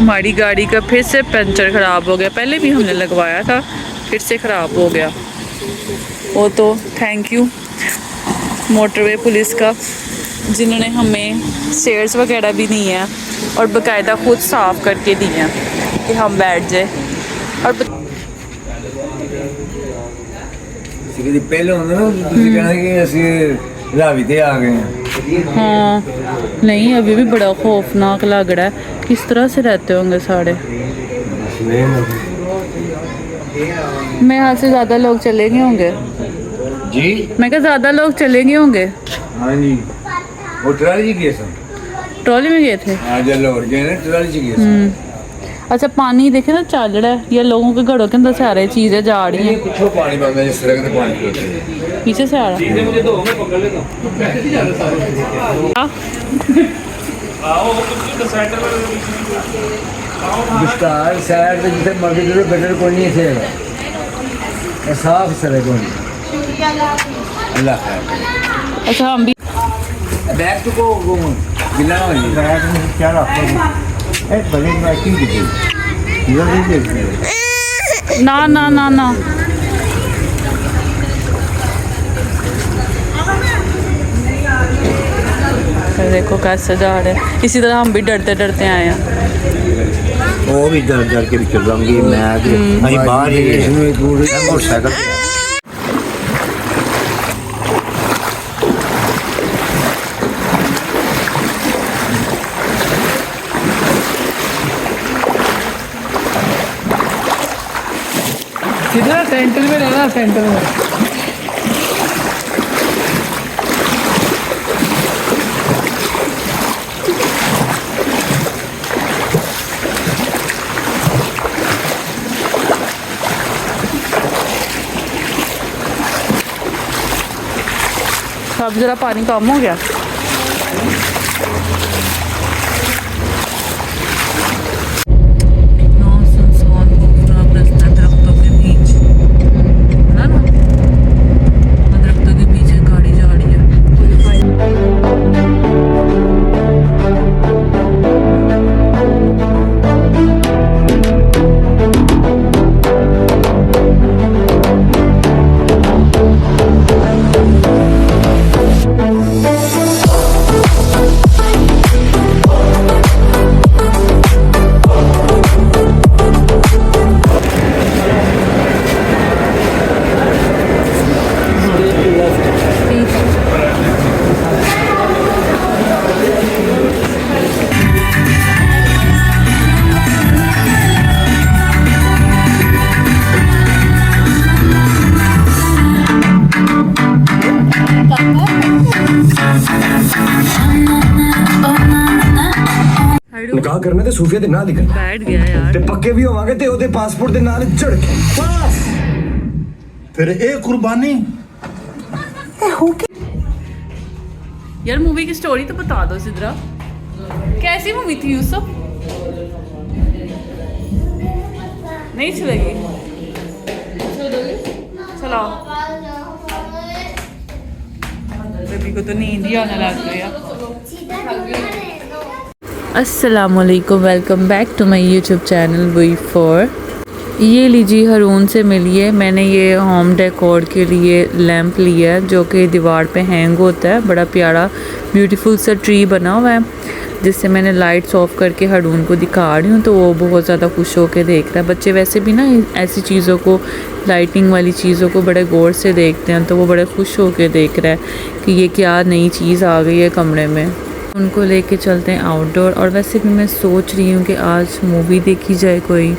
हमारी गाड़ी का फिर से पंचर ख़राब हो गया, पहले भी हमने लगवाया था, फिर से ख़राब हो गया। वो तो थैंक यू मोटरवे पुलिस का, जिन्होंने हमें स्टेयर्स वगैरह भी दी हैं और बाकायदा खुद साफ़ करके दी हैं कि हम बैठ जाए। और पहले होंगे ना कहना कि असं रावी ते आ गए हैं। हाँ नहीं, अभी भी बड़ा खौफनाक लग रहा है। किस तरह से रहते होंगे सारे। मैं यहाँ से ज़्यादा लोग चले गए होंगे जी। मैं कहा ज़्यादा लोग चले गए होंगे। हाँ जी, वो ट्राली जी गए सब, ट्रॉली में गए थे। हाँ जल और गए ना ट्राली जी गए। अच्छा पानी देखे ना चल रहा है, या लोगों के घरों के अंदर सारे चीज़ें जा रही हैं। पीछे पानी बंद है, जिस तरह का पानी होते हैं पीछे से आ रहा है। मुझे दो, मैं पकड़ लेता विस्तार साइड पे जिसे मर्जी जो बेटर कोई नहीं थे, साफ सड़क कोई अल्लाह खैर। अच्छा हम भी बैग तो को गिला हो नहीं बैग में क्या रखा है, बड़े में की दी ये नहीं देखते ना ना ना ना देखो कैसे जा रहे हैं। इसी तरह हम भी डरते डरते आए हैं। वो भी डर डर के चल रही मैं अभी बाहर ही मोटरसाइकिल किधर सेंटर में रहना, सेंटर में। अब जरा पानी कम हो गया। निकाह करने ते सूफिया दे नाल लिखना बैठ गया यार। ते पक्के भी होवांगे ते ओदे पासपोर्ट दे नाल झड़ के बस फिर ए कुर्बानी यार मूवी की स्टोरी तो बता दो सिद्रा, कैसी मूवी थी यूसुफ? नहीं चलेगी? चलाओ। बेबी को तो नींद ही आने लग गई है। अस्सलामुअलैकुम, welcome back to my YouTube channel वी4। ये लीजिए रून से मिलिए। मैंने ये होम डेकोर के लिए लैंप लिया है जो कि दीवार पे हैंग होता है। बड़ा प्यारा ब्यूटीफुल सा ट्री बना हुआ है, जिससे मैंने लाइट्स ऑफ करके हरून को दिखा रही हूँ, तो वो बहुत ज़्यादा खुश होकर देख रहा है। बच्चे वैसे भी ना ऐसी चीज़ों को, लाइटिंग वाली चीज़ों को बड़े गौर से देखते हैं, तो वो बड़े खुश होकर देख रहा है कि ये क्या नई चीज़ आ गई है कमरे में। उनको लेके चलते हैं आउटडोर। और वैसे भी मैं सोच रही हूँ कि आज मूवी देखी जाए कोई,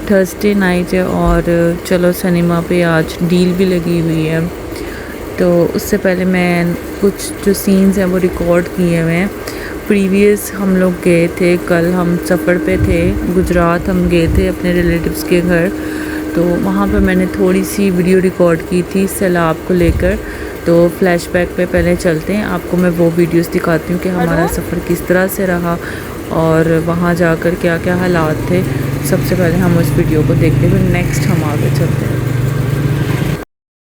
थर्सडे नाइट है और चलो सिनेमा पे आज डील भी लगी हुई है। तो उससे पहले मैं कुछ जो सीन्स हैं वो रिकॉर्ड किए हुए हैं। प्रीवियस हम लोग गए थे, कल हम सफ़र पे थे, गुजरात हम गए थे अपने रिलेटिव्स के घर, तो वहाँ पर मैंने थोड़ी सी वीडियो रिकॉर्ड की थी सैलाब को लेकर। तो फ्लैशबैक पे पहले चलते हैं, आपको मैं वो वीडियोस दिखाती हूँ कि हमारा सफ़र किस तरह से रहा और वहाँ जाकर क्या क्या हालात थे। सबसे पहले हम उस वीडियो को देखते हुए नेक्स्ट हम आगे चलते हैं।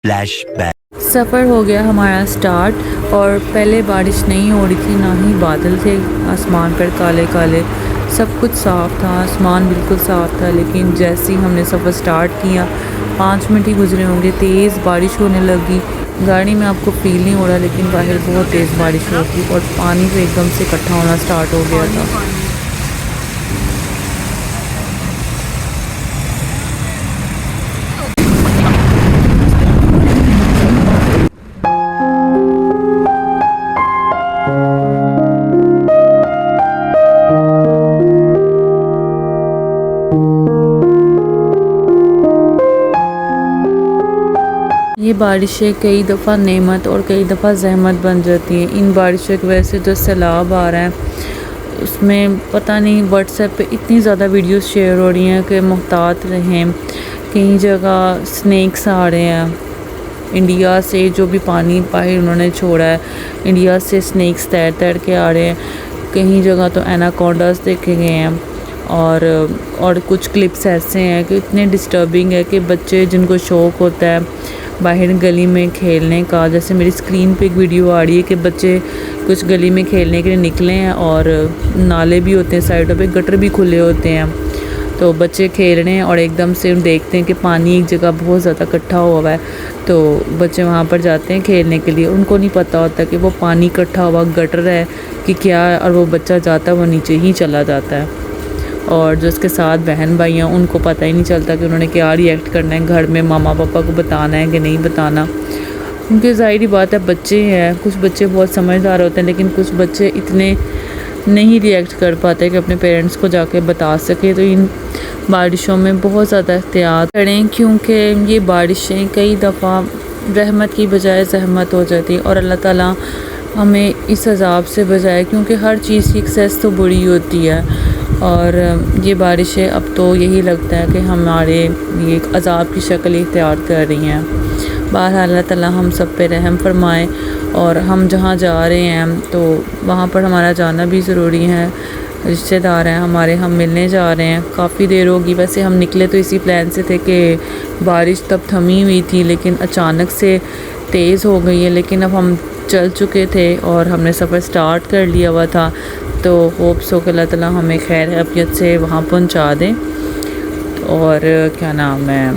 फ्लैशबैक। सफ़र हो गया हमारा स्टार्ट और पहले बारिश नहीं हो रही थी, ना ही बादल थे आसमान पर काले काले, सब कुछ साफ़ था, आसमान बिल्कुल साफ़ था। लेकिन जैसे ही हमने सफ़र स्टार्ट किया, 5 मिनट ही गुजरे होंगे, तेज़ बारिश होने लगी। गाड़ी में आपको फील नहीं हो रहा, लेकिन बाहर बहुत तेज़ बारिश हो रही और पानी तो एकदम से इकट्ठा होना स्टार्ट हो गया था। ये बारिशें कई दफ़ा नेमत और कई दफ़ा ज़हमत बन जाती हैं। इन बारिशों की वजह से जो सैलाब आ रहा है, उसमें पता नहीं व्हाट्सएप पे इतनी ज़्यादा वीडियोस शेयर हो रही हैं कि मुहतात रहें। कई जगह स्नैक्स आ रहे हैं इंडिया से, जो भी पानी बाहर उन्होंने छोड़ा है, इंडिया से स्नैक्स तैर के आ रहे हैं। कहीं जगह तो एनाकोंडास देखे गए हैं। और कुछ क्लिप्स ऐसे हैं कि इतने डिस्टर्बिंग है कि बच्चे जिनको शौक़ होता है बाहर गली में खेलने का, जैसे मेरी स्क्रीन पे एक वीडियो आ रही है कि बच्चे कुछ गली में खेलने के लिए निकले हैं और नाले भी होते हैं साइडों पे, गटर भी खुले होते हैं, तो बच्चे खेल रहे हैं और एकदम से हम देखते हैं कि पानी एक जगह बहुत ज़्यादा इकट्ठा हुआ है। तो बच्चे वहाँ पर जाते हैं खेलने के लिए, उनको नहीं पता होता कि वो पानी इकट्ठा हुआ गटर है कि क्या है, और वो बच्चा जाता है वो नीचे ही चला जाता है। और जो उसके साथ बहन भाई हैं उनको पता ही नहीं चलता कि उन्होंने क्या रिएक्ट करना है, घर में मामा पापा को बताना है कि नहीं बताना। क्योंकि ज़ाहिर बात है बच्चे हैं, कुछ बच्चे बहुत समझदार होते हैं, लेकिन कुछ बच्चे इतने नहीं रिएक्ट कर पाते कि अपने पेरेंट्स को जाके बता सके। तो इन बारिशों में बहुत ज़्यादा एहतियात करें, क्योंकि ये बारिशें कई दफ़ा रहमत की बजाय ज़हमत हो जाती है और अल्लाह ताला हमें इस अज़ाब से बचाए, क्योंकि हर चीज़ की एक्सेस तो बुरी होती है। और ये बारिशें अब तो यही लगता है कि हमारे लिए एक अज़ाब की शक्ल इख्तियार कर रही हैं। बहरहाल अल्लाह ताला हम सब पे रहम फरमाए। और हम जहाँ जा रहे हैं तो वहाँ पर हमारा जाना भी ज़रूरी है, रिश्तेदार हैं हमारे, हम मिलने जा रहे हैं। काफ़ी देर होगी, वैसे हम निकले तो इसी प्लान से थे कि बारिश तब थमी हुई थी, लेकिन अचानक से तेज़ हो गई है। लेकिन अब हम चल चुके थे और हमने सफ़र स्टार्ट कर लिया हुआ था, तो होप्स हो कि अल्लाह ताला हमें खैर आफियत से वहाँ पहुँचा दें। और क्या नाम है,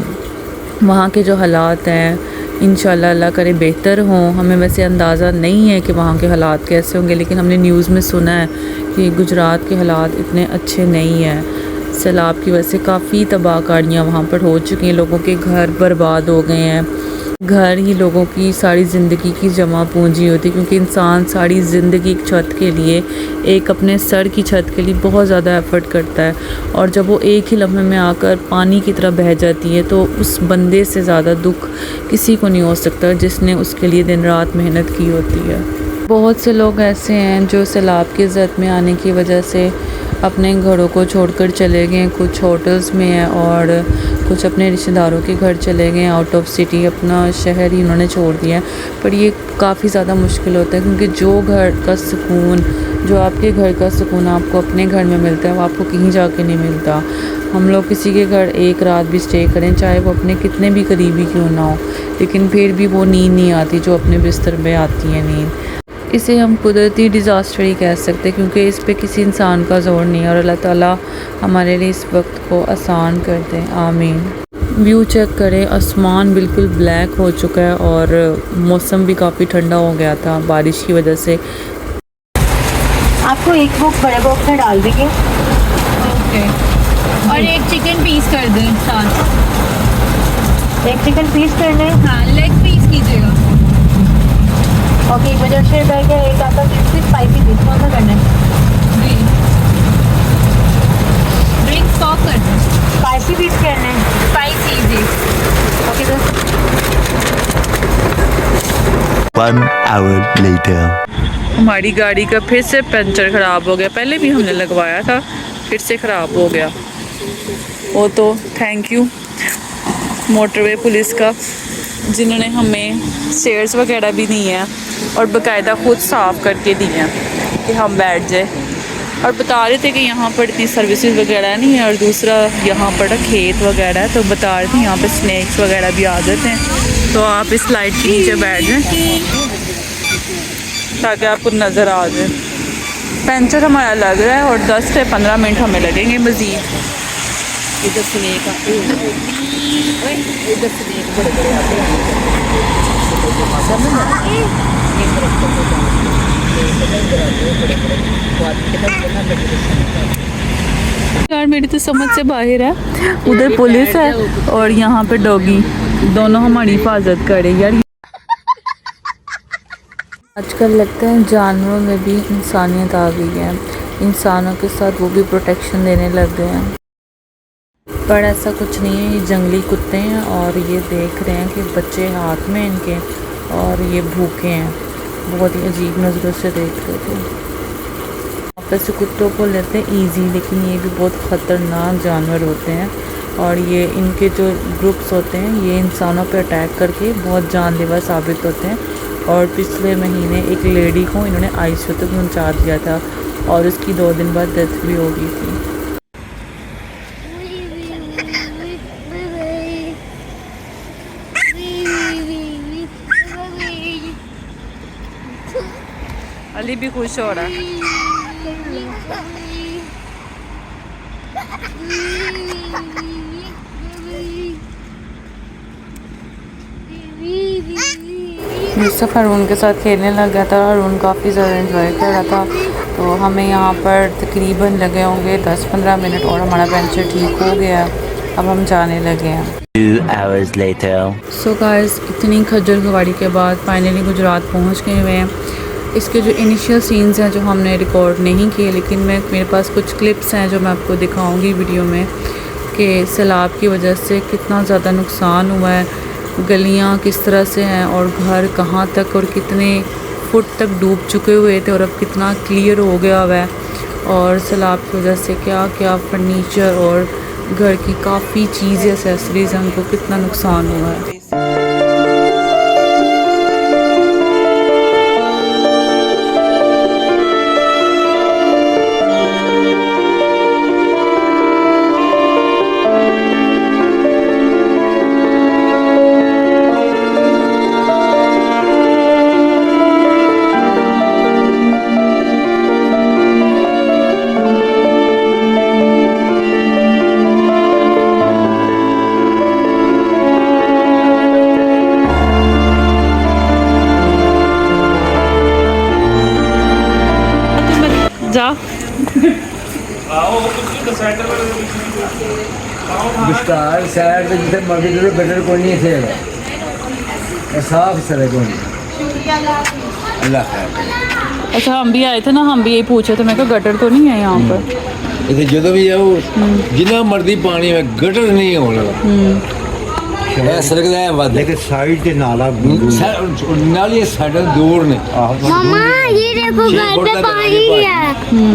वहाँ के जो हालात हैं इंशाल्लाह अल्लाह करे बेहतर हों। हमें वैसे अंदाज़ा नहीं है कि वहाँ के हालात कैसे होंगे, लेकिन हमने न्यूज़ में सुना है कि गुजरात के हालात इतने अच्छे नहीं हैं। सैलाब की वजह से काफ़ी तबाहकारियाँ वहाँ पर हो चुकी हैं, लोगों के घर बर्बाद हो गए हैं। घर ही लोगों की सारी ज़िंदगी की जमा पूंजी होती है, क्योंकि इंसान सारी ज़िंदगी एक छत के लिए, एक अपने सर की छत के लिए बहुत ज़्यादा एफ़र्ट करता है, और जब वो एक ही लम्हे में आकर पानी की तरह बह जाती है तो उस बंदे से ज़्यादा दुख किसी को नहीं हो सकता जिसने उसके लिए दिन रात मेहनत की होती है। बहुत से लोग ऐसे हैं जो सैलाब की ज़द में आने की वजह से अपने घरों को छोड़कर चले गए, कुछ होटल्स में हैं और कुछ अपने रिश्तेदारों के घर चले गए, आउट ऑफ सिटी, अपना शहर ही उन्होंने छोड़ दिया है। पर ये काफ़ी ज़्यादा मुश्किल होता है, क्योंकि जो घर का सुकून, जो आपके घर का सुकून आपको अपने घर में मिलता है, वो आपको कहीं जाके नहीं मिलता। हम लोग किसी के घर एक रात भी स्टे करें, चाहे वो अपने कितने भी करीबी क्यों ना हो, लेकिन फिर भी वो नींद नहीं आती जो अपने बिस्तर में आती है नींद। इसे हम कुदरती डिज़ास्टर ही कह सकते हैं, क्योंकि इस पे किसी इंसान का ज़ोर नहीं है। और अल्लाह ताला हमारे लिए इस वक्त को आसान कर दें, आमीन। व्यू चेक करें, आसमान बिल्कुल ब्लैक हो चुका है और मौसम भी काफ़ी ठंडा हो गया था बारिश की वजह से। आपको एक बुक बड़े बॉक्स में डाल देंगे। ओके, और एक चिकन पीस कर दें साथ। एक चिकन पीस करना है। हाँ, लेग पीस कीजिएगा। ओके, एक बजे शेयर बैग है, एक आपका क्रिस्पी स्पाइसी पीस कौन सा करना है? जी, ड्रिंक स्टॉक कर दें। स्पाइसी पीस करना है। स्पाइसी जी। Okay sir. 1 hour later. हमारी गाड़ी का फिर से पंचर ख़राब हो गया, पहले भी हमने लगवाया था, फिर से ख़राब हो गया। वो तो थैंक यू मोटरवे पुलिस का, जिन्होंने हमें स्टेयर्स वगैरह भी दी हैं और बाकायदा ख़ुद साफ़ करके दी हैं कि हम बैठ जाए। और बता रहे थे कि यहाँ पर इतनी सर्विसेज वगैरह नहीं है, और दूसरा यहाँ पर खेत वगैरह है, तो बता रहे थे यहाँ पर स्नैक्स वगैरह भी आ जाते हैं, तो आप इस लाइट के नीचे बैठ जाएं ताकि आपको नज़र आ जाए। पंचर हमारा लग रहा है और 10 से 15 मिनट हमें लगेंगे मज़ीद। इधर स्नेक आते हैं, इधर स्नेक बड़े बड़े आते हैं। यार मेरी तो समझ से बाहर है, उधर पुलिस है और यहाँ पे डॉगी, दोनों हमारी हिफाजत करे यार। आजकल लगता है जानवरों में भी इंसानियत आ गई है, इंसानों के साथ वो भी प्रोटेक्शन देने लग गए हैं। पर ऐसा कुछ नहीं है, ये जंगली कुत्ते हैं और ये देख रहे हैं कि बच्चे हाथ में इनके और ये भूखे हैं, बहुत ही अजीब नज़रों से देख रहे थे। वैसे कुत्तों को लेते हैं ईजी, लेकिन ये भी बहुत ख़तरनाक जानवर होते हैं और ये इनके जो ग्रुप्स होते हैं ये इंसानों पर अटैक करके बहुत जानलेवा साबित होते हैं। और पिछले महीने एक लेडी को इन्होंने आईसीयू तक पहुंचा दिया था और उसकी 2 दिन बाद डेथ भी हो गई थी। अली भी खुश हो रहा है। यूसुफ हरून के साथ खेलने लग गया था, हरून काफ़ी ज़्यादा एंजॉय कर रहा था। तो हमें यहाँ पर तकरीबन लगे होंगे 10-15 मिनट और हमारा पंचर ठीक हो गया, अब हम जाने लगे हैं। 2 hours later. सो गाइस, इतनी खज्जल खुआरी के बाद फाइनली गुजरात पहुँच गए हुए हैं। इसके जो इनिशियल सीन्स हैं जो हमने रिकॉर्ड नहीं किए, लेकिन मेरे पास कुछ क्लिप्स हैं जो मैं आपको दिखाऊंगी वीडियो में कि सैलाब की वजह से कितना ज़्यादा नुकसान हुआ है, गलियां किस तरह से हैं और घर कहाँ तक और कितने फुट तक डूब चुके हुए थे और अब कितना क्लियर हो गया हुआ है, और सैलाब की वजह से क्या क्या फर्नीचर और घर की काफ़ी चीज़ें एक्सेसरीज़ हैं उनको कितना नुकसान हुआ है। जा विस्तार साइड पे जिथे मर्जी चलो गटर कोई नहीं थे, साफ सड़क कोई। अल्लाह खैर करे। अच्छा, हम भी आए थे ना, हम भी यही पूछे थे, मैं कहा गटर तो नहीं है यहाँ पर। इतने जो भी जाओ जिन्ना मर्जी पानी में गटर नहीं होना सड़क है, लेकिन साइड से नाला नाली साइड दूर ने। मामा ये देखो घर पे पानी है,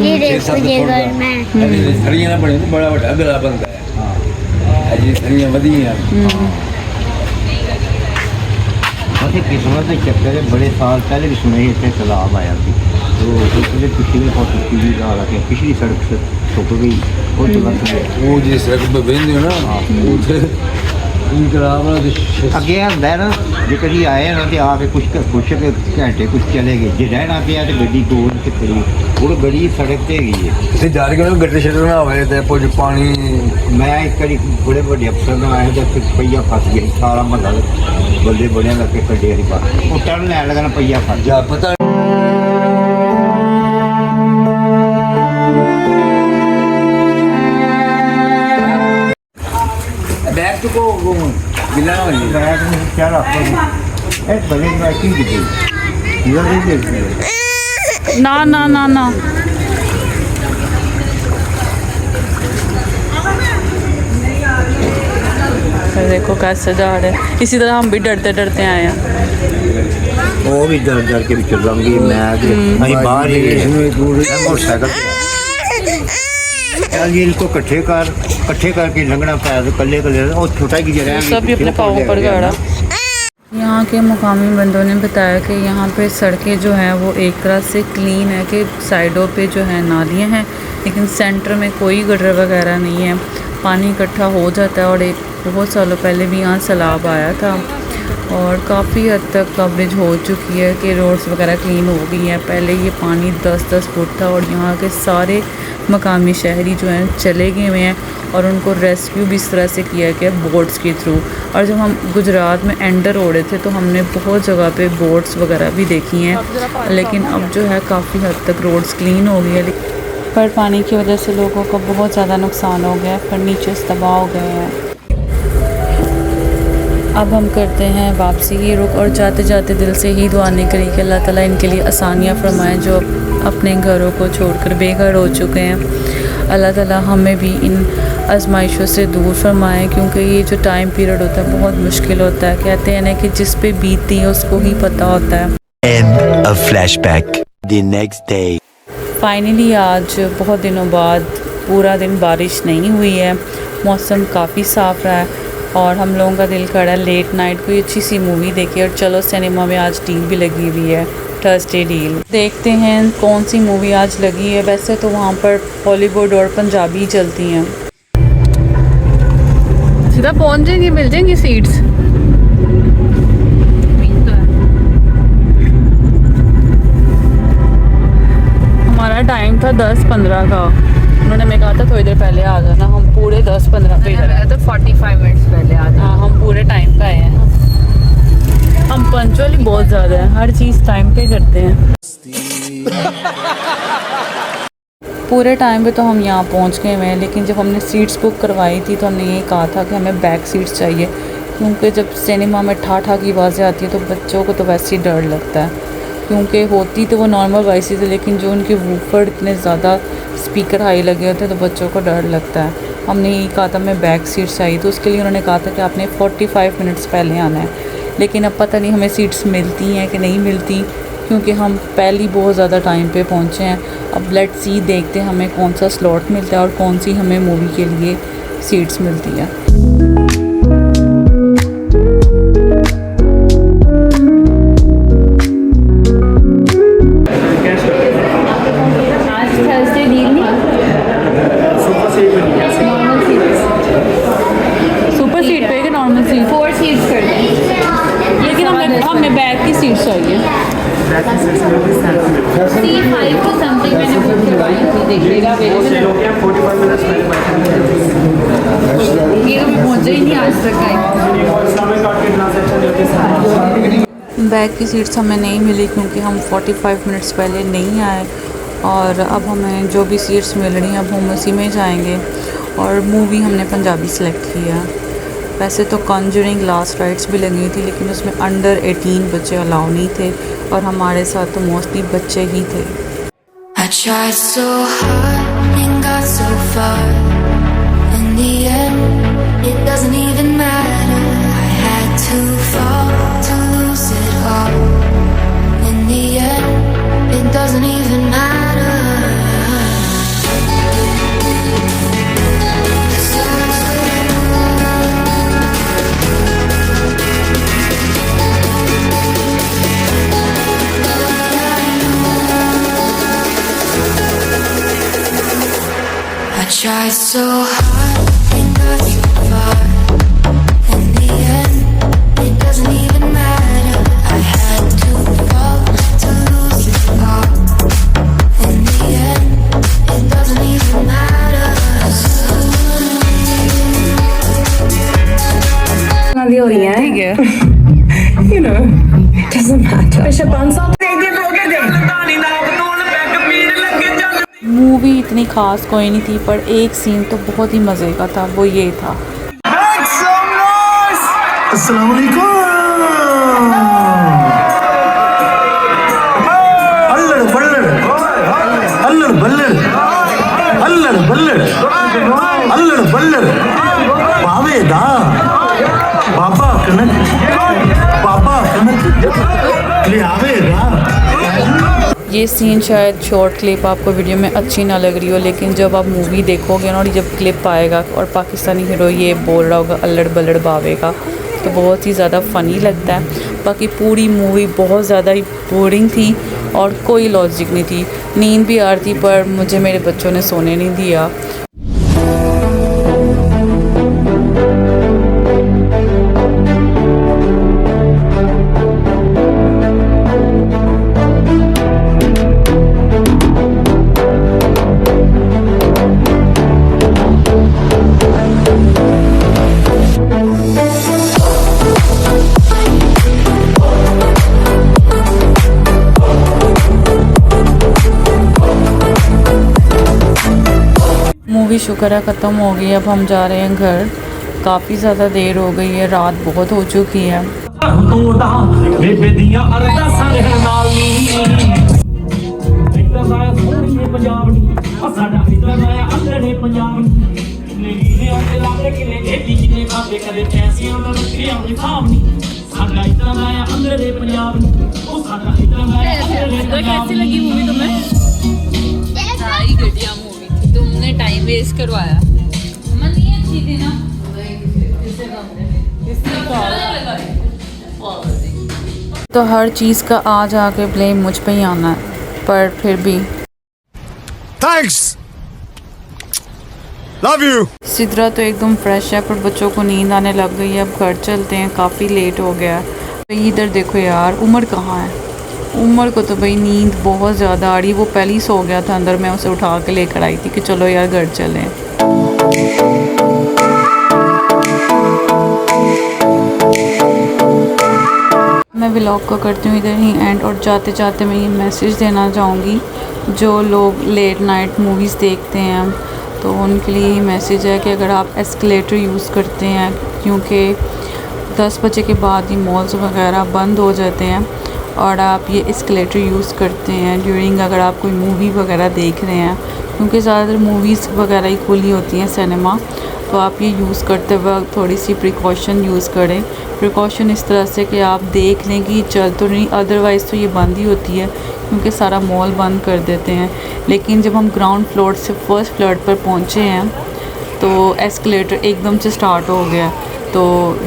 ये देखो ये घर में सड़ियां ना बने तो बड़ा बड़ा गला बनता है, ये सड़ियां वधी हैं। किस्मत के चक्कर में बड़े साल पहले भी सुने इतने सैलाब आया थी, तो उसने पिछली सड़क से सुख गई वो जिस सड़क पे बहते हो ना अगे होंगे ना, जो कभी आए ना तो आके कुछ घंटे कुछ चले गए, जो रहना पिया तो गड्डी कोल से करी और गड्डी सड़क से गई है जा के गटर शटर ना होए ते कुछ पानी। मैं एक कड़ी बड़े बड़े अफसर में आया तो फिर पहिया फस गया, सारा महल बंदे बड़े लगे कड्डे वाली बात वो टर्न लैन लगा पहिया फस जा पता बैग तो को गिला ना वाली बैग में क्या रखा है बड़े बैकिंग की थी इधर नहीं देखते ना ना ना ना देखो कैसे जा रहे हैं, इसी तरह हम भी डरते डरते आए हैं। वो भी डर डर के भी चल रही मैं बाहर ही मोटरसाइकिल ये इनको इकट्ठे करके लंघना पाया तो कल्ले और छोटा की जगह सब भी अपने पाँव पर गाड़ा। यहाँ के मुकामी बंदों ने बताया कि यहाँ पे सड़कें जो हैं वो एक तरह से क्लीन है कि साइडों पे जो है नालियाँ हैं, लेकिन सेंटर में कोई गटर वगैरह नहीं है, पानी इकट्ठा हो जाता है। और एक बहुत सालों पहले भी यहाँ सैलाब आया था और काफ़ी हद तक कवरेज हो चुकी है कि रोड्स वगैरह क्लीन हो गई हैं। पहले ये पानी 10-10 फुट था और यहाँ के सारे मकामी शहरी जो हैं चले गए हुए हैं और उनको रेस्क्यू भी इस तरह से किया गया बोट्स के थ्रू। और जब हम गुजरात में एंटर हो रहे थे तो हमने बहुत जगह पे बोट्स वगैरह भी देखी हैं, लेकिन अब जो है काफ़ी हद तक रोड्स क्लीन हो गई है। पर पानी की वजह से लोगों को बहुत ज़्यादा नुकसान हो गया है, फर्नीचर्स तबाह हो गए हैं। अब हम करते हैं वापसी की रुख और जाते जाते दिल से ही दुआ नहीं करी कि अल्लाह ताला इनके लिए आसानियाँ फरमाएं जो अपने घरों को छोड़कर बेघर हो चुके हैं। अल्लाह ताला हमें भी इन आजमाइशों से दूर फरमाएं, क्योंकि ये जो टाइम पीरियड होता है बहुत मुश्किल होता है। कहते हैं ना कि जिस पे बीतती है उसको ही पता होता है। End of flashback. The next day. Finally आज बहुत दिनों बाद पूरा दिन बारिश नहीं हुई है, मौसम काफ़ी साफ़ रहा है और हम लोगों का दिल कर रहा है लेट नाइट कोई अच्छी सी मूवी देखे। और चलो सिनेमा में आज डील भी लगी हुई है, थर्सडे डील। देखते हैं कौन सी मूवी आज लगी है। वैसे तो वहाँ पर बॉलीवुड और पंजाबी चलती हैं। सीधा पहुंच जाएंगी, मिल जाएंगी सीट्स। हमारा टाइम था 10-15 का, उन्होंने मैं कहा था थोड़ी देर पहले आ जाना। हम पूरे 10-15 पे इधर हैं। तो 45 मिनट्स पहले आ हाँ, हम पूरे टाइम पे आए हैं। हम पंचुअली बहुत ज़्यादा हैं, हर चीज़ टाइम पे करते हैं। पूरे टाइम पे तो हम यहाँ पहुँच गए हुए हैं, लेकिन जब हमने सीट्स बुक करवाई थी तो हमने ये कहा था कि हमें बैक सीट्स चाहिए, क्योंकि जब सिनेमा में ठा की आवाज़ें आती है तो बच्चों को तो वैसे ही डर लगता है। क्योंकि होती तो वो नॉर्मल वॉइसेस है, लेकिन जो उनके वूफर इतने ज़्यादा स्पीकर हाई लगे होते हैं तो बच्चों को डर लगता है। हमने यही कहा था मैं बैक सीट चाहिए, तो उसके लिए उन्होंने कहा था कि आपने 45 मिनट्स पहले आना है। लेकिन अब पता नहीं हमें सीट्स मिलती हैं कि नहीं मिलती, क्योंकि हम पहले ही बहुत ज़्यादा टाइम पे पहुँचे हैं। अब लेट्स सी, देखते हैं हमें कौन सा स्लॉट मिलता है और कौन सी हमें मूवी के लिए सीट्स मिलती है। सुपर सीट पे कि नॉर्मल सीट? 4 सीट्स कर दें, लेकिन हमें बैक की सीट चाहिए। C5 को समथिंग मैंने बुक करवाई थी, देखिएगा ये तो पहुँचा ही नहीं आज तक। बैक की सीट्स हमें नहीं मिली क्योंकि हम 45 मिनट्स पहले नहीं आए, और अब हमें जो भी सीट्स मिल रही हैं अब हम उसी में जाएंगे। और मूवी हमने पंजाबी सेलेक्ट की है। वैसे तो कॉन्जरिंग लास्ट राइट्स भी लगी थी, लेकिन उसमें अंडर 18 बच्चे अलाउ नहीं थे और हमारे साथ तो मोस्टली बच्चे ही थे। I tried so hard and got so far. In the end, it doesn't even matter. I had to fall to lose it all. In the end, it doesn't even matter. I tried so hard and got so far. In the end, it doesn't even matter. I had to fall to lose it all. In the end, it doesn't even matter. ठीक है, you know, doesn't matter. Movie इतनी ख़ास कोई नहीं थी, पर एक scene तो बहुत ही मज़े का था, वो ये था। अस्सलाम वालेकुम। अल्लड़ बल्लड़ अल्लड़ बल्लड़ अल्लड़ बल्लड़ अल्लड़ बल्लड़ बावेदा बाबा कनक ले आवेगा। ये सीन शायद शॉर्ट क्लिप आपको वीडियो में अच्छी ना लग रही हो, लेकिन जब आप मूवी देखोगे ना और जब क्लिप आएगा और पाकिस्तानी हीरो ये बोल रहा होगा अल्लड़ बल्लड़ बावेगा, तो बहुत ही ज़्यादा फ़नी लगता है। बाकी पूरी मूवी बहुत ज़्यादा ही बोरिंग थी और कोई लॉजिक नहीं थी। नींद भी आ रही थी पर मुझे मेरे बच्चों ने सोने नहीं दिया। मूवी शुक्र है ख़त्म हो गई। अब हम जा रहे हैं घर। काफ़ी ज़्यादा देर हो गई है, रात बहुत हो चुकी है। कैसी लगी मूवी तुम्हें? सारी घटिया मूवी थी, तुमने टाइम वेस्ट करवाया। मन नहीं अच्छी थी ना। तो हर चीज़ का आज आके ब्लेम मुझ पे ही आना है, पर फिर भी थैंक्स, लव यू। सिद्रा तो एकदम फ्रेश है, पर बच्चों को नींद आने लग गई है। अब घर चलते हैं, काफ़ी लेट हो गया है। तो इधर देखो यार, उमर कहाँ है? उमर को तो भाई नींद बहुत ज़्यादा आ रही। वो पहले ही सो गया था अंदर, मैं उसे उठा के लेकर आई थी कि चलो यार घर चलें। मैं व्लॉग को करती हूँ इधर ही एंड, और जाते जाते मैं ये मैसेज देना चाहूँगी जो लोग लेट नाइट मूवीज़ देखते हैं, तो उनके लिए ये मैसेज है कि अगर आप एस्केलेटर यूज़ करते हैं, क्योंकि 10 बजे के बाद ही मॉल्स वगैरह बंद हो जाते हैं, और आप ये एस्केलेटर यूज़ करते हैं ड्यूरिंग अगर आप कोई मूवी वगैरह देख रहे हैं, क्योंकि ज़्यादातर मूवीज़ वगैरह ही खुली होती हैं सिनेमा, तो आप ये यूज़ करते वक्त थोड़ी सी प्रिकॉशन यूज़ करें। प्रिकॉशन इस तरह से कि आप देख लें कि चल तो नहीं, अदरवाइज़ तो ये बंद ही होती है क्योंकि सारा मॉल बंद कर देते हैं। लेकिन जब हम ग्राउंड फ्लोर से फर्स्ट फ्लोर पर पहुँचे हैं तो एस्केलेटर एकदम से स्टार्ट हो गया, तो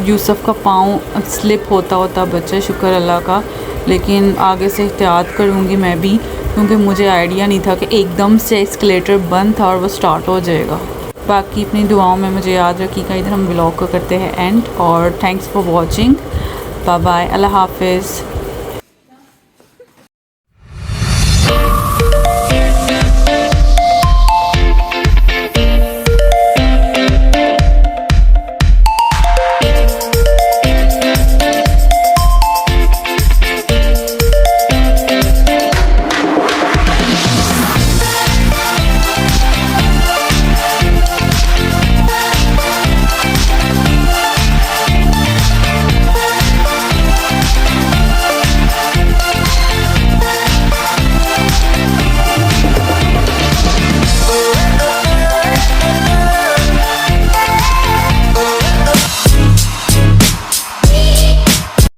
यूसुफ का पाँव स्लिप होता होता बचा, शुक्र अल्लाह का। लेकिन आगे से एहतियात करूँगी मैं भी, क्योंकि मुझे आइडिया नहीं था कि एकदम से एस्केलेटर बंद था और वो स्टार्ट हो जाएगा। बाकी अपनी दुआओं में मुझे याद रखिएगा। इधर हम व्लॉग को करते हैं एंड, और thanks for watching. Bye bye, अल्लाह हाफिज़।